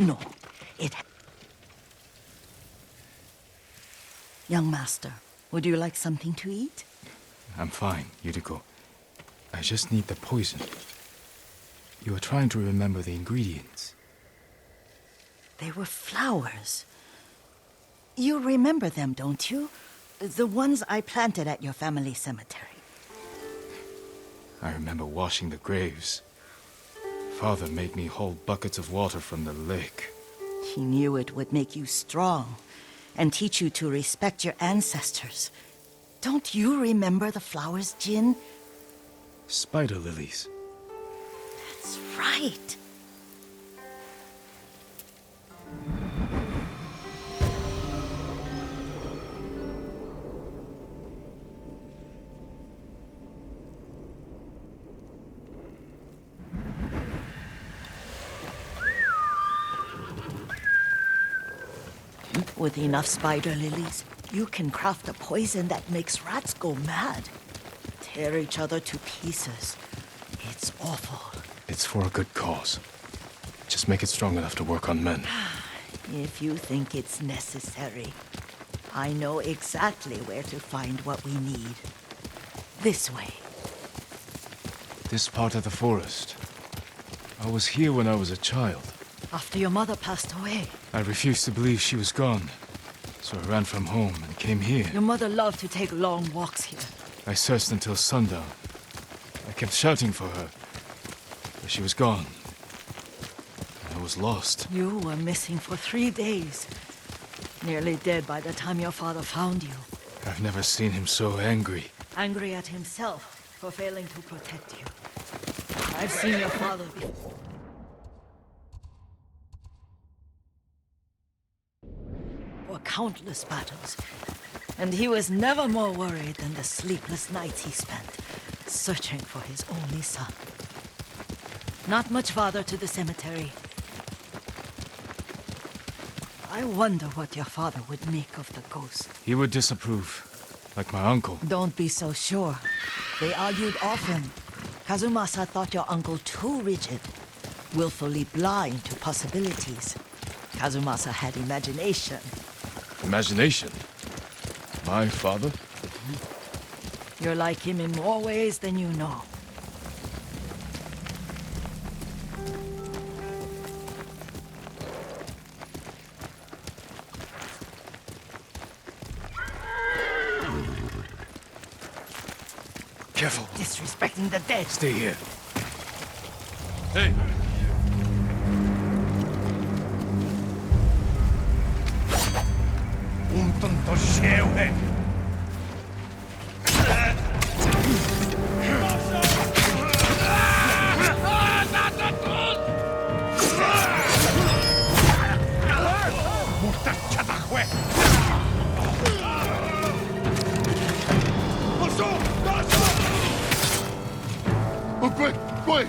No, it... Young master, would you like something to eat? I'm fine, Yuriko. I just need the poison. You are trying to remember the ingredients. They were flowers. You remember them, don't you? The ones I planted at your family cemetery. I remember washing the graves. Father made me hold buckets of water from the lake. He knew it would make you strong and teach you to respect your ancestors. Don't you remember the flowers, Jin? Spider lilies. That's right. With enough spider lilies, you can craft a poison that makes rats go mad. Tear each other to pieces. It's awful. It's for a good cause. Just make it strong enough to work on men. If you think it's necessary, I know exactly where to find what we need. This way. This part of the forest. I was here when I was a child. After your mother passed away. I refused to believe she was gone. So I ran from home and came here. Your mother loved to take long walks here. I searched until sundown. I kept shouting for her. But she was gone. I was lost. You were missing for 3 days. Nearly dead by the time your father found you. I've never seen him so angry. Angry at himself for failing to protect you. I've seen your father before. For countless battles. And he was never more worried than the sleepless nights he spent searching for his only son. Not much farther to the cemetery. I wonder what your father would make of the ghost. He would disapprove, like my uncle. Don't be so sure. They argued often. Kazumasa thought your uncle too rigid, willfully blind to possibilities. Kazumasa had imagination. Imagination? My father? You're like him in more ways than you know. Careful. Disrespecting the dead. Stay here. Hey! Quick! Quick!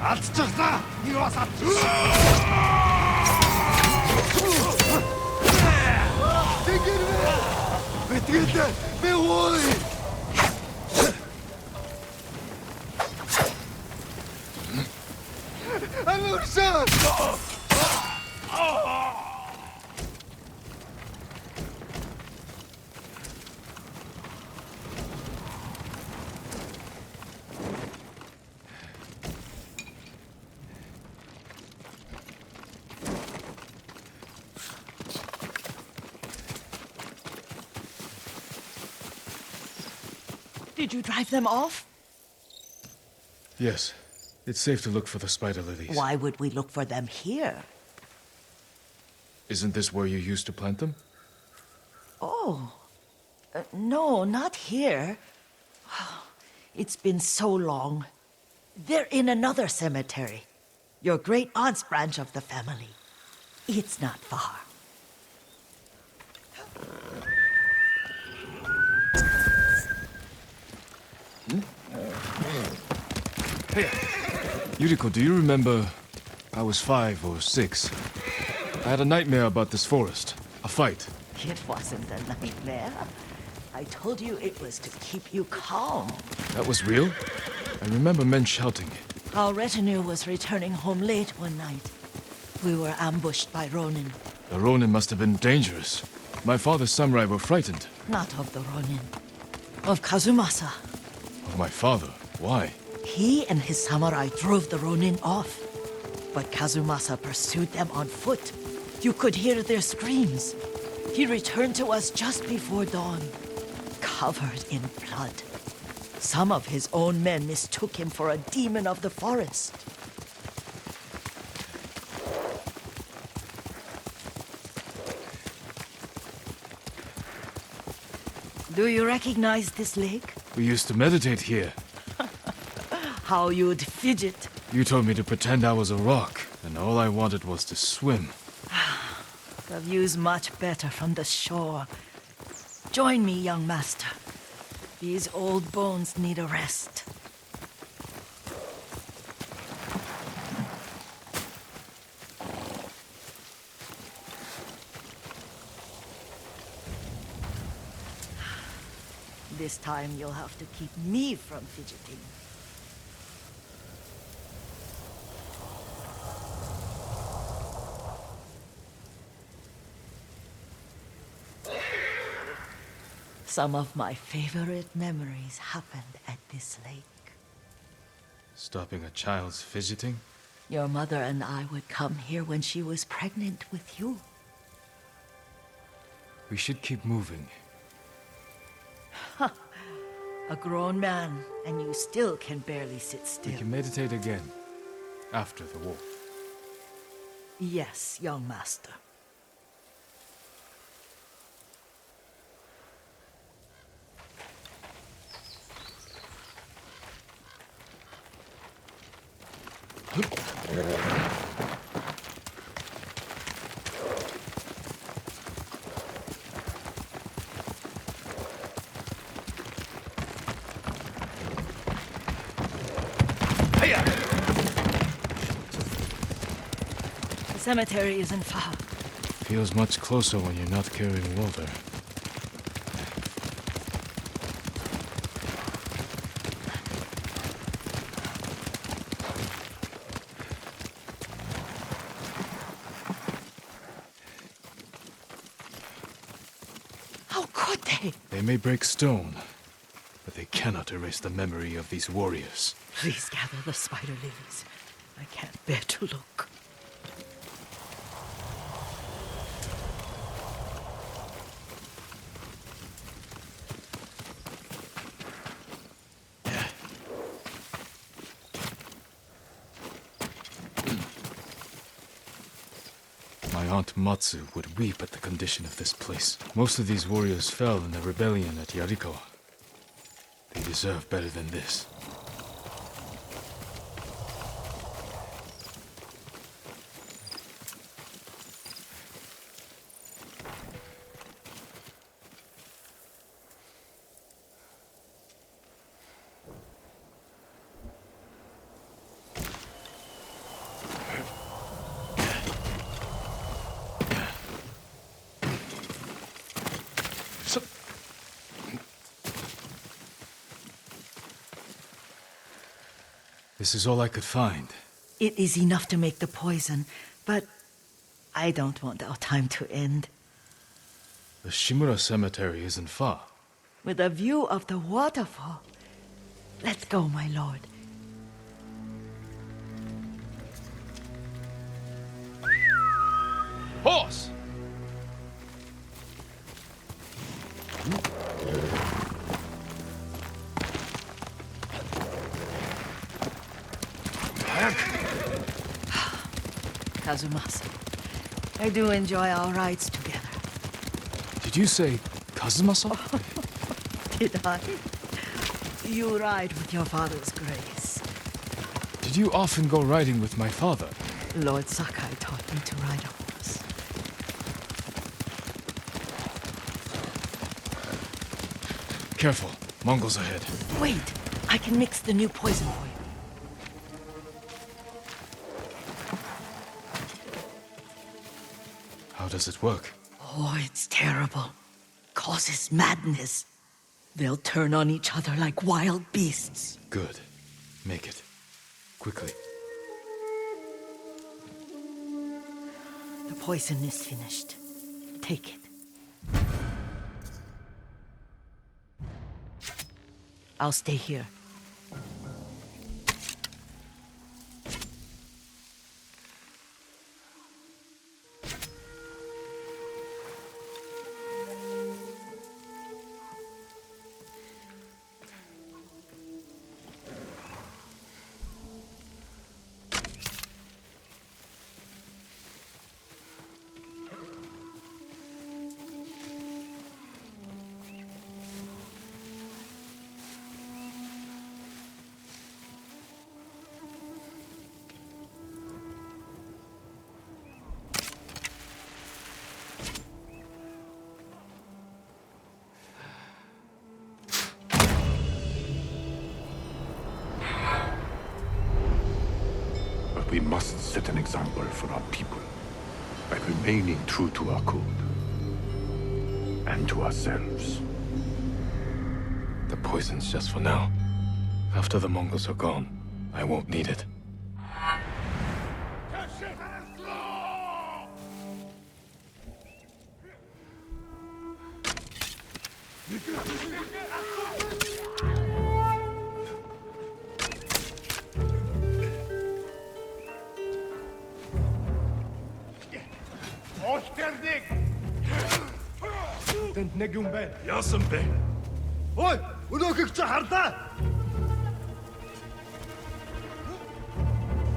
Алцчихлаа. Нэг бас алцчихсан. Тэгэрвэ. Бэтгэлээ. Би ой. Амарсан. Did you drive them off? Yes. It's safe to look for the spider lilies. Why would we look for them here? Isn't this where you used to plant them? Oh. No, not here. It's been so long. They're in another cemetery. Your great aunt's branch of the family. It's not far. Hey, Yuriko, do you remember? I was 5 or 6. I had a nightmare about this forest. A fight. It wasn't a nightmare. I told you it was to keep you calm. That was real? I remember men shouting. Our retinue was returning home late one night. We were ambushed by Ronin. The Ronin must have been dangerous. My father's samurai were frightened. Not of the Ronin. Of Kazumasa. Of my father? Why? He and his samurai drove the Ronin off. But Kazumasa pursued them on foot. You could hear their screams. He returned to us just before dawn, covered in blood. Some of his own men mistook him for a demon of the forest. Do you recognize this lake? We used to meditate here. How you'd fidget. You told me to pretend I was a rock, and all I wanted was to swim. The view's much better from the shore. Join me, young master. These old bones need a rest. This time you'll have to keep me from fidgeting. Some of my favorite memories happened at this lake. Stopping a child's fidgeting? Your mother and I would come here when she was pregnant with you. We should keep moving. A grown man, and you still can barely sit We still. can meditate again. After the war. Yes, young master. cemetery isn't far. Feels much closer when you're not carrying Walter. How could they? They may break stone, but they cannot erase the memory of these warriors. Please gather the spider lilies. I can't bear to look. My aunt Matsu would weep at the condition of this place. Most of these warriors fell in the rebellion at Yarikawa. They deserve better than this. This is all I could find. It is enough to make the poison, but I don't want our time to end. The Shimura cemetery isn't far. With a view of the waterfall. Let's go, my lord. Horse! Kazumasa, I do enjoy our rides together. Did you say Kazumasa? Did I? You ride with your father's grace. Did you often go riding with my father? Lord Sakai taught me to ride a horse. Careful, Mongols ahead. Wait, I can mix the new poison for you. How does it work? Oh, it's terrible. Causes madness. They'll turn on each other like wild beasts. Good. Make it. Quickly. The poison is finished. Take it. I'll stay here. We must set an example for our people by remaining true to our code and to ourselves. The poison's just for now. After the Mongols are gone, I won't need it. Яасан бэ? Ой, өнөөхийг чи харлаа.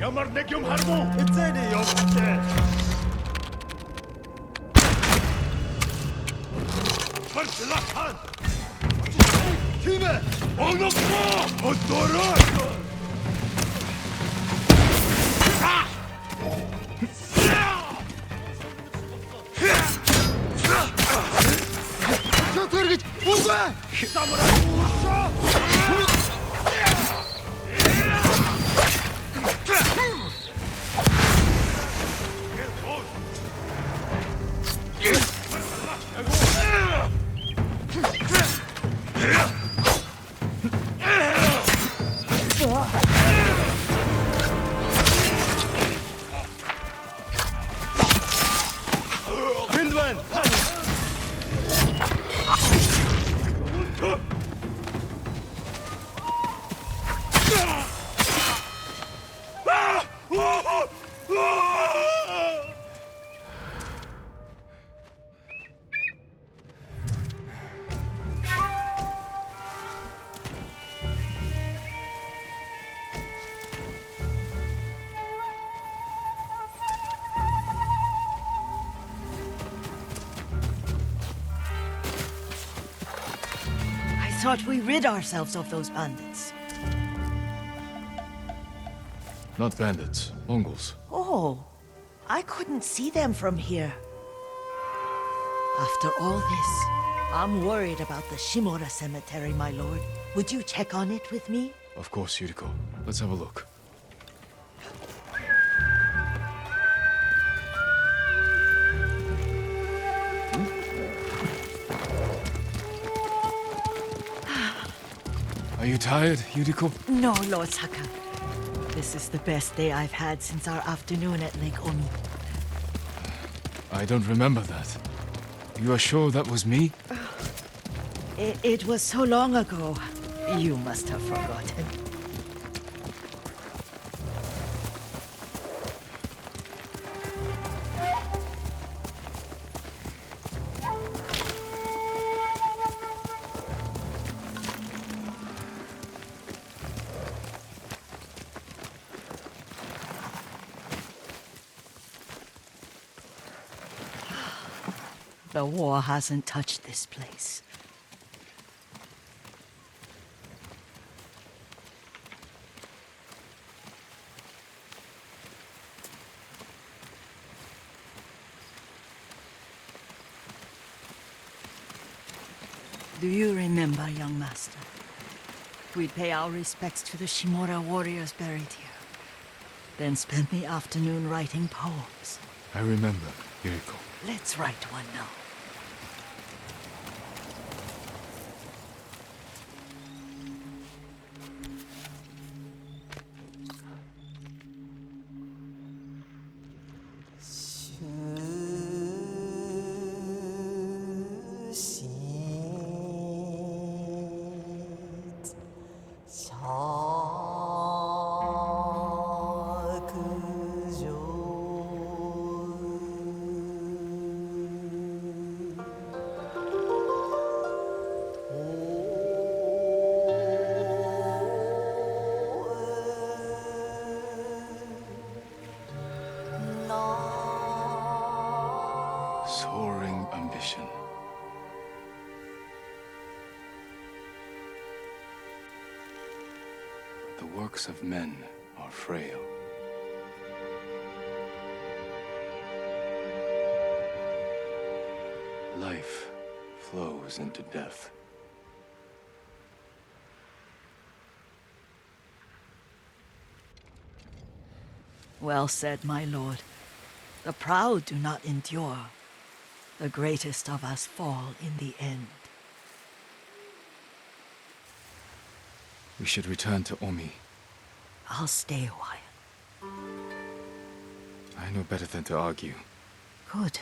Ямар нэг юм хармуу? Эцээний явцтай. Барчлаа. Тийм ээ. Огноо! Одороо! Шотгоргож үгүй. Самурай уушаа. I thought we rid ourselves of those bandits. Not bandits, Mongols. Oh, I couldn't see them from here. After all this, I'm worried about the Shimura cemetery, my lord. Would you check on it with me? Of course, Yuriko. Let's have a look. Are you tired, Yuriko? No, Lord Saka. This is the best day I've had since our afternoon at Lake Omi. I don't remember that. You are sure that was me? It was so long ago. You must have forgotten. The war hasn't touched this place. Do you remember, young master? We'd pay our respects to the Shimura warriors buried here. Then spend the afternoon writing poems. I remember, Yuriko. Let's write one now. Soaring ambition. The works of men are frail. Life flows into death. Well said, my lord. The proud do not endure. The greatest of us fall in the end. We should return to Omi. I'll stay a while. I know better than to argue. Good.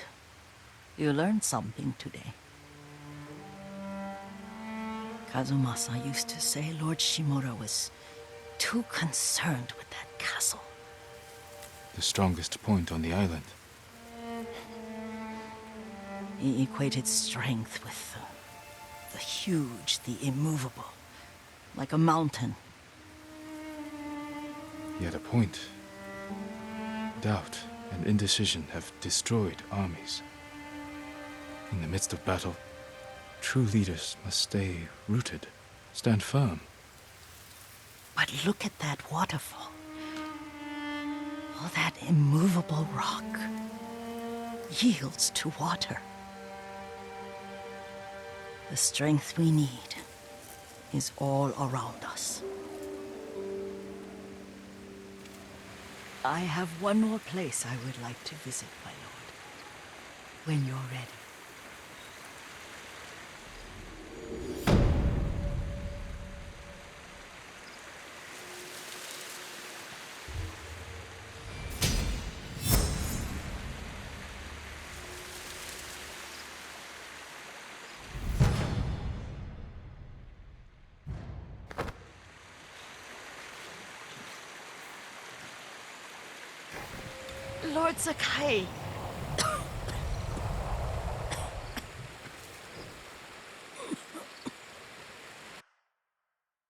You learned something today. Kazumasa used to say Lord Shimura was too concerned with that castle. The strongest point on the island. He equated strength with the huge, the immovable, like a mountain. He had a point. Doubt and indecision have destroyed armies. In the midst of battle, true leaders must stay rooted, stand firm. But look at that waterfall. All that immovable rock yields to water. The strength we need is all around us. I have one more place I would like to visit, my lord. When you're ready. Lord Sakai.